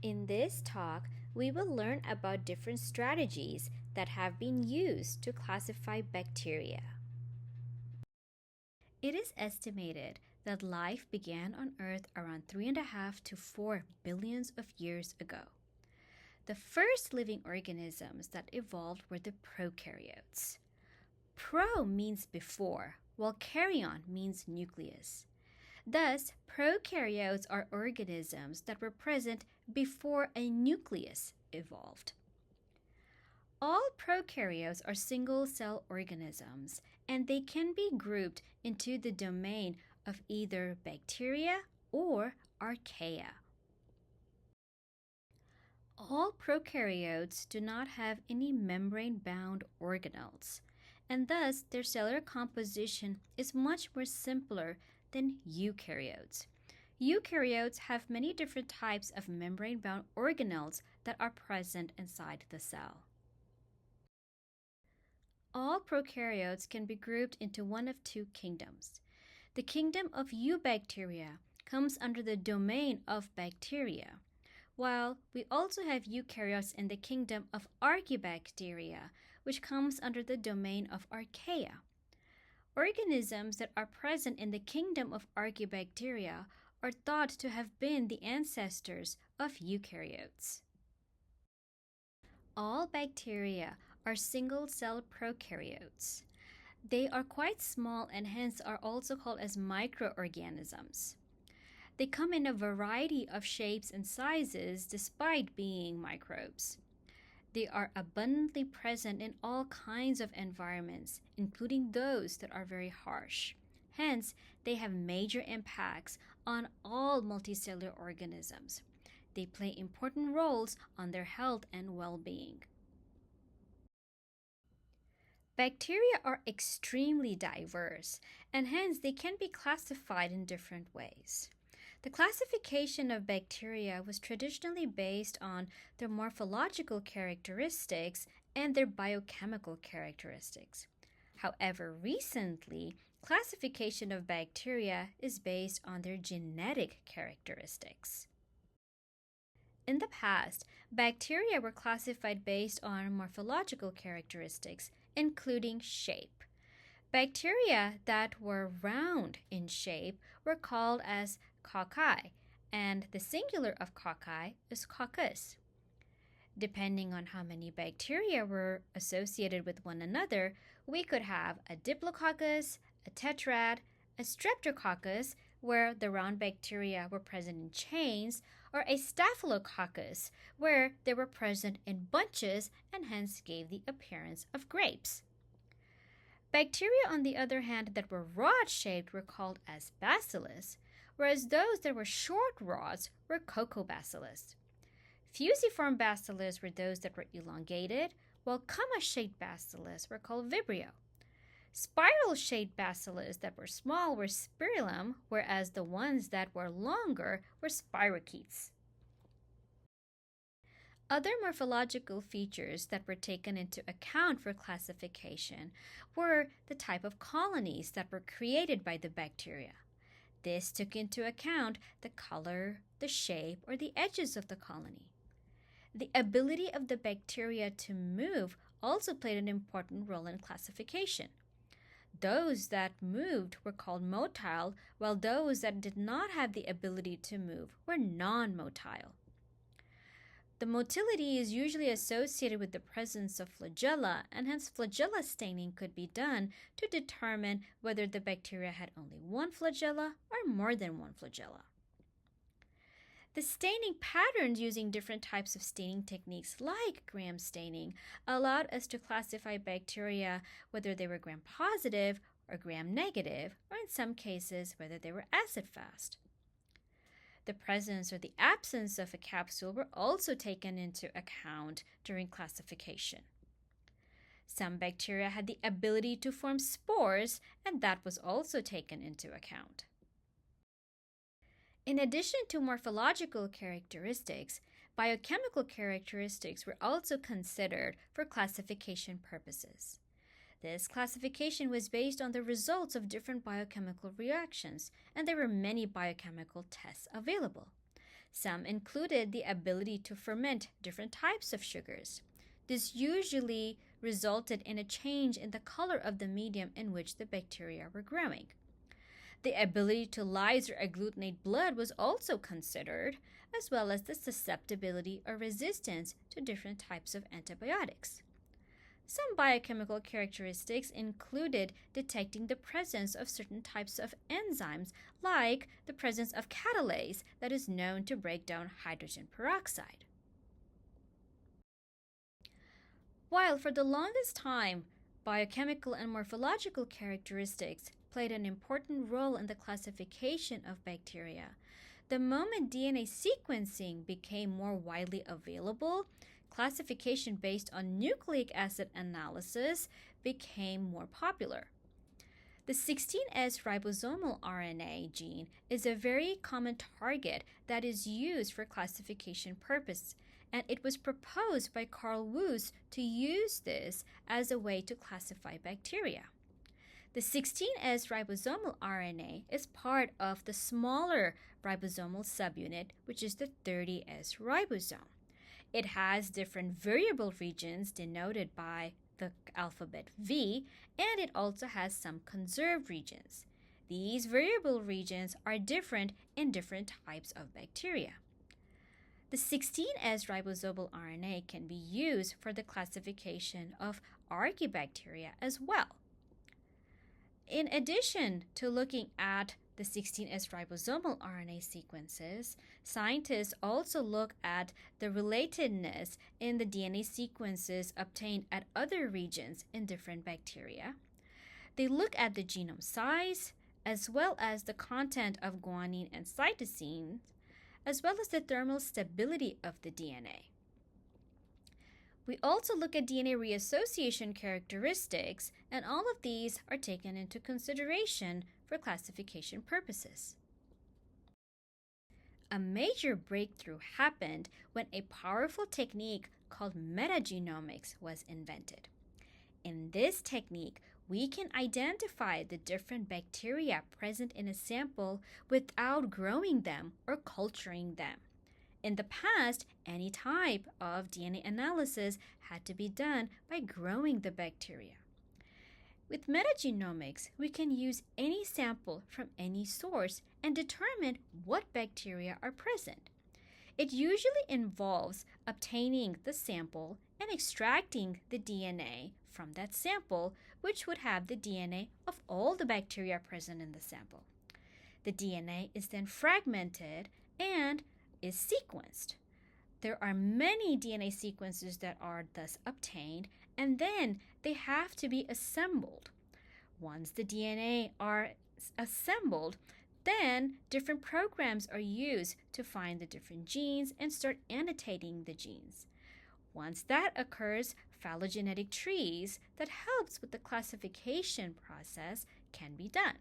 In this talk, we will learn about different strategies that have been used to classify bacteria. It is estimated that life began on Earth around 3.5 to 4 billions of years ago. The first living organisms that evolved were the prokaryotes. Pro means before, while karyon means nucleus. Thus, prokaryotes are organisms that were present before a nucleus evolved. All prokaryotes are single-cell organisms, and they can be grouped into the domain of either bacteria or archaea. All prokaryotes do not have any membrane-bound organelles, and thus their cellular composition is much more simpler than eukaryotes. Eukaryotes have many different types of membrane-bound organelles that are present inside the cell. All prokaryotes can be grouped into one of two kingdoms. The kingdom of eubacteria comes under the domain of bacteria, while we also have eukaryotes in the kingdom of archaebacteria, which comes under the domain of archaea. Organisms that are present in the kingdom of archaebacteria are thought to have been the ancestors of eukaryotes. All bacteria are single-cell prokaryotes. They are quite small and hence are also called as microorganisms. They come in a variety of shapes and sizes despite being microbes. They are abundantly present in all kinds of environments, including those that are very harsh. Hence, they have major impacts on all multicellular organisms. They play important roles on their health and well-being. Bacteria are extremely diverse, and hence they can be classified in different ways. The classification of bacteria was traditionally based on their morphological characteristics and their biochemical characteristics. However, recently, classification of bacteria is based on their genetic characteristics. In the past, bacteria were classified based on morphological characteristics, including shape. Bacteria that were round in shape were called as cocci, and the singular of cocci is coccus. Depending on how many bacteria were associated with one another, we could have a diplococcus, a tetrad, a streptococcus, where the round bacteria were present in chains, or a staphylococcus, where they were present in bunches and hence gave the appearance of grapes. Bacteria, on the other hand, that were rod-shaped were called as bacillus, whereas those that were short rods were cocobacillus. Fusiform bacillus were those that were elongated, while comma-shaped bacillus were called vibrio. Spiral-shaped bacillus that were small were spirillum, whereas the ones that were longer were spirochetes. Other morphological features that were taken into account for classification were the type of colonies that were created by the bacteria. This took into account the color, the shape, or the edges of the colony. The ability of the bacteria to move also played an important role in classification. Those that moved were called motile, while those that did not have the ability to move were non-motile. The motility is usually associated with the presence of flagella, and hence flagella staining could be done to determine whether the bacteria had only one flagella or more than one flagella. The staining patterns using different types of staining techniques like gram staining allowed us to classify bacteria whether they were gram-positive or gram-negative, or in some cases whether they were acid-fast. The presence or the absence of a capsule were also taken into account during classification. Some bacteria had the ability to form spores, and that was also taken into account. In addition to morphological characteristics, biochemical characteristics were also considered for classification purposes. This classification was based on the results of different biochemical reactions, and there were many biochemical tests available. Some included the ability to ferment different types of sugars. This usually resulted in a change in the color of the medium in which the bacteria were growing. The ability to lyse or agglutinate blood was also considered, as well as the susceptibility or resistance to different types of antibiotics. Some biochemical characteristics included detecting the presence of certain types of enzymes, like the presence of catalase that is known to break down hydrogen peroxide. While for the longest time, biochemical and morphological characteristics played an important role in the classification of bacteria, the moment DNA sequencing became more widely available, classification based on nucleic acid analysis became more popular. The 16S ribosomal RNA gene is a very common target that is used for classification purposes, and it was proposed by Carl Woese to use this as a way to classify bacteria. The 16S ribosomal RNA is part of the smaller ribosomal subunit, which is the 30S ribosome. It has different variable regions denoted by the alphabet V, and it also has some conserved regions. These variable regions are different in different types of bacteria. The 16S ribosomal RNA can be used for the classification of archaebacteria as well. In addition to looking at the 16S ribosomal RNA sequences, scientists also look at the relatedness in the DNA sequences obtained at other regions in different bacteria. They look at the genome size, as well as the content of guanine and cytosine, as well as the thermal stability of the DNA. We also look at DNA reassociation characteristics, and all of these are taken into consideration for classification purposes. A major breakthrough happened when a powerful technique called metagenomics was invented. In this technique, we can identify the different bacteria present in a sample without growing them or culturing them. In the past, any type of DNA analysis had to be done by growing the bacteria. With metagenomics, we can use any sample from any source and determine what bacteria are present. It usually involves obtaining the sample and extracting the DNA from that sample, which would have the DNA of all the bacteria present in the sample. The DNA is then fragmented and is sequenced. There are many DNA sequences that are thus obtained, and then they have to be assembled. Once the DNA are assembled, then different programs are used to find the different genes and start annotating the genes. Once that occurs, phylogenetic trees that helps with the classification process can be done.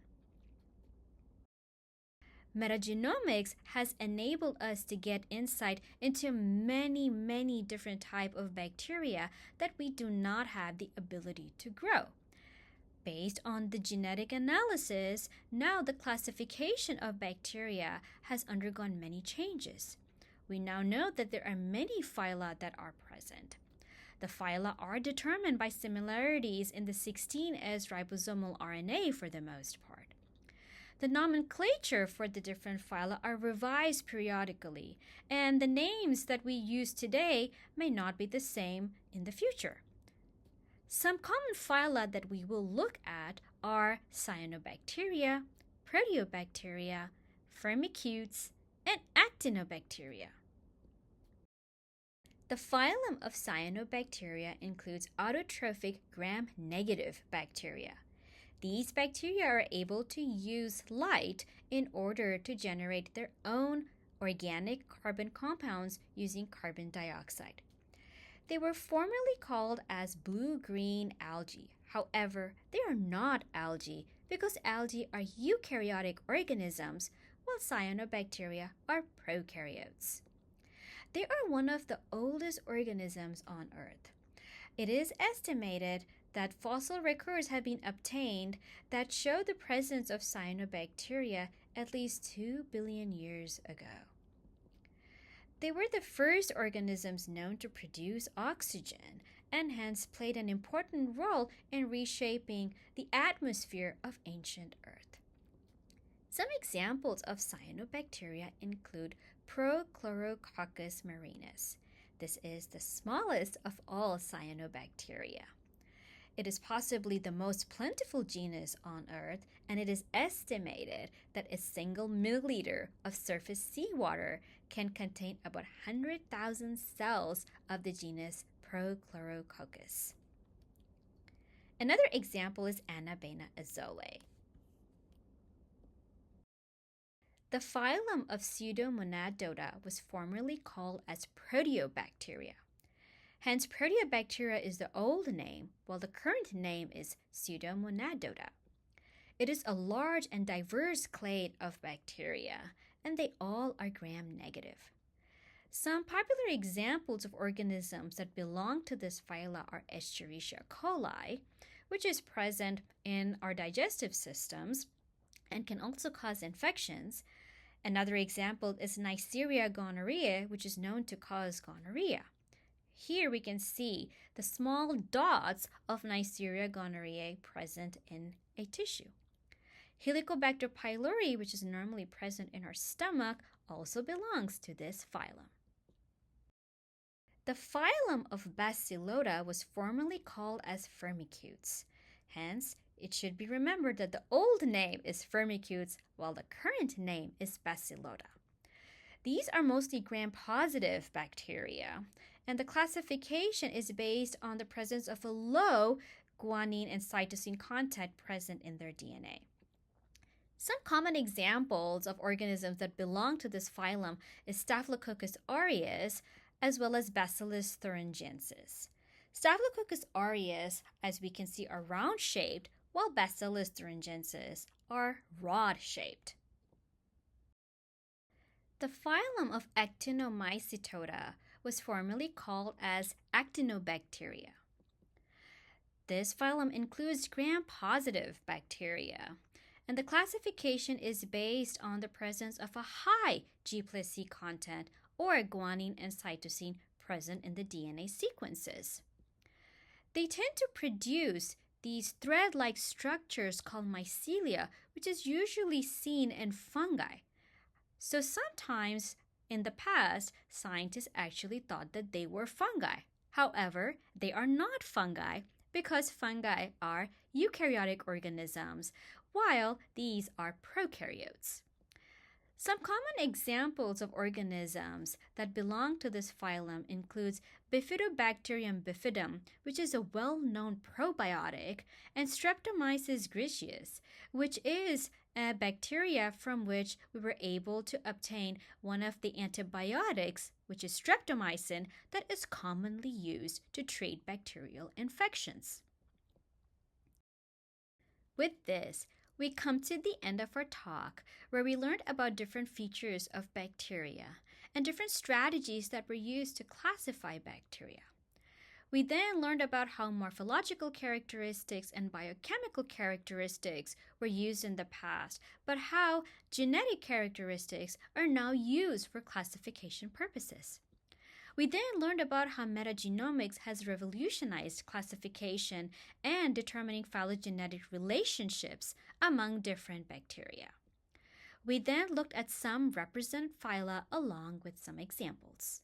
Metagenomics has enabled us to get insight into many different types of bacteria that we do not have the ability to grow. Based on the genetic analysis, now the classification of bacteria has undergone many changes. We now know that there are many phyla that are present. The phyla are determined by similarities in the 16S ribosomal RNA for the most part. The nomenclature for the different phyla are revised periodically, and the names that we use today may not be the same in the future. Some common phyla that we will look at are cyanobacteria, proteobacteria, firmicutes, and actinobacteria. The phylum of cyanobacteria includes autotrophic gram-negative bacteria. These bacteria are able to use light in order to generate their own organic carbon compounds using carbon dioxide. They were formerly called as blue-green algae. However, they are not algae because algae are eukaryotic organisms, while cyanobacteria are prokaryotes. They are one of the oldest organisms on Earth. It is estimated that fossil records have been obtained that show the presence of cyanobacteria at least 2 billion years ago. They were the first organisms known to produce oxygen and hence played an important role in reshaping the atmosphere of ancient Earth. Some examples of cyanobacteria include Prochlorococcus marinus. This is the smallest of all cyanobacteria. It is possibly the most plentiful genus on Earth, and it is estimated that a single milliliter of surface seawater can contain about 100,000 cells of the genus Prochlorococcus. Another example is Anabaena azole. The phylum of Pseudomonadota was formerly called as Proteobacteria. Hence, Proteobacteria is the old name, while the current name is Pseudomonadota. It is a large and diverse clade of bacteria, and they all are gram-negative. Some popular examples of organisms that belong to this phyla are Escherichia coli, which is present in our digestive systems and can also cause infections. Another example is Neisseria gonorrhoeae, which is known to cause gonorrhea. Here we can see the small dots of Neisseria gonorrhoeae present in a tissue. Helicobacter pylori, which is normally present in our stomach, also belongs to this phylum. The phylum of Bacillota was formerly called as Firmicutes. Hence, it should be remembered that the old name is Firmicutes, while the current name is Bacillota. These are mostly gram-positive bacteria, and the classification is based on the presence of a low guanine and cytosine content present in their DNA. Some common examples of organisms that belong to this phylum is Staphylococcus aureus, as well as Bacillus thuringiensis. Staphylococcus aureus, as we can see, are round-shaped, while Bacillus thuringiensis are rod-shaped. The phylum of Actinomycetota was formerly called as Actinobacteria. This phylum includes gram-positive bacteria, and the classification is based on the presence of a high G+C content or guanine and cytosine present in the DNA sequences. They tend to produce these thread-like structures called mycelia, which is usually seen in fungi. So sometimes in the past, scientists actually thought that they were fungi. However, they are not fungi because fungi are eukaryotic organisms, while these are prokaryotes. Some common examples of organisms that belong to this phylum includes Bifidobacterium bifidum, which is a well-known probiotic, and Streptomyces griseus, which is a bacteria from which we were able to obtain one of the antibiotics, which is streptomycin, that is commonly used to treat bacterial infections. With this, we come to the end of our talk, where we learned about different features of bacteria and different strategies that were used to classify bacteria. We then learned about how morphological characteristics and biochemical characteristics were used in the past, but how genetic characteristics are now used for classification purposes. We then learned about how metagenomics has revolutionized classification and determining phylogenetic relationships among different bacteria. We then looked at some representative phyla along with some examples.